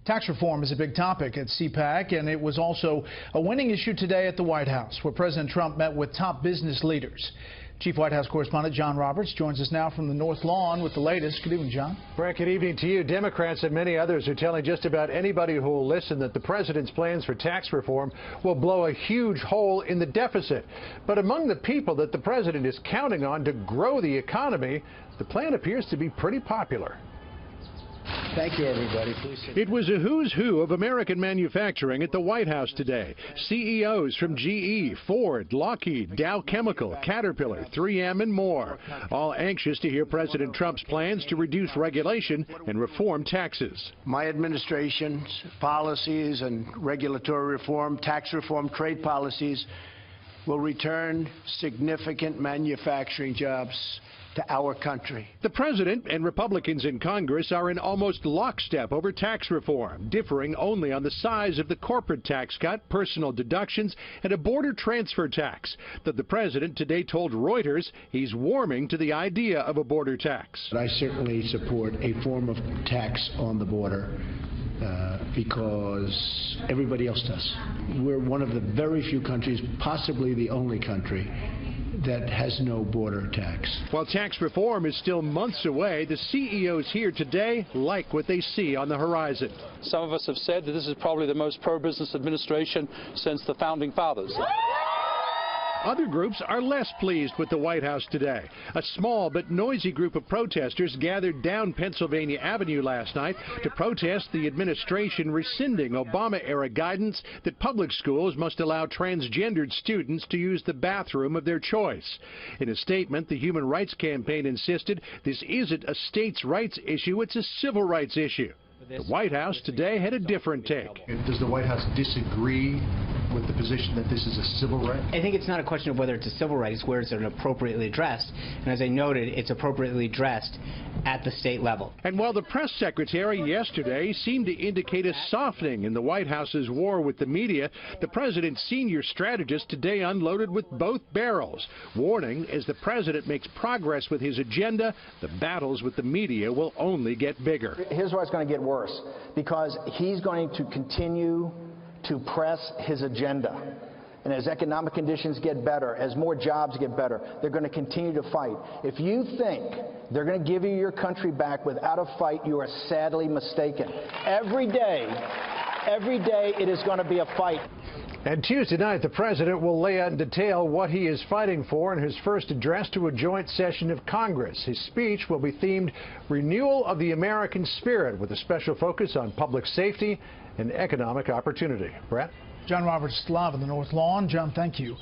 Tax reform is a big topic at CPAC, and it was also a winning issue today at the White House, where President Trump met with top business leaders. Chief White House correspondent John Roberts joins us now from the North Lawn with the latest. Good evening, John. Brett, good evening to you. Democrats and many others are telling just about anybody who will listen that the president's plans for tax reform will blow a huge hole in the deficit. But among the people that the president is counting on to grow the economy, the plan appears to be pretty popular. Thank you, everybody. Please. It was a who's who of American manufacturing at the White House today. CEOs from GE, Ford, Lockheed, Dow Chemical, Caterpillar, 3M, and more, all anxious to hear President Trump's plans to reduce regulation and reform taxes. My administration's policies and regulatory reform, tax reform, trade policies will return significant manufacturing jobs to our country. The president and Republicans in Congress are in almost lockstep over tax reform, differing only on the size of the corporate tax cut, personal deductions, and a border transfer tax. That the president today told Reuters he's warming to the idea of a border tax. I certainly support a form of tax on the border because everybody else does. We're one of the very few countries, possibly the only country, that has no border tax. While tax reform is still months away, the CEOs here today like what they see on the horizon. Some of us have said that this is probably the most pro-business administration since the Founding Fathers. Other groups are less pleased with the White House today. A small but noisy group of protesters gathered down Pennsylvania Avenue last night to protest the administration rescinding Obama-era guidance that public schools must allow transgendered students to use the bathroom of their choice. In a statement, the Human Rights Campaign insisted this isn't a states' rights issue, it's a civil rights issue. The White House today had a different take. Does the White House disagree with the position that this is a civil right? I think it's not a question of whether it's a civil right, it's where it's appropriately addressed. And as I noted, it's appropriately addressed at the state level. And while the press secretary yesterday seemed to indicate a softening in the White House's war with the media, the president's senior strategist today unloaded with both barrels, warning as the president makes progress with his agenda, the battles with the media will only get bigger. Here's why it's going to get worse, because he's going to continue to press his agenda. And as economic conditions get better, as more jobs get better, they're going to continue to fight. If you think they're going to give you your country back without a fight, you are sadly mistaken. Every day it is going to be a fight. And Tuesday night, the president will lay out in detail what he is fighting for in his first address to a joint session of Congress. His speech will be themed Renewal of the American Spirit, with a special focus on public safety and economic opportunity. Brett? John Roberts live on the North Lawn. John, thank you.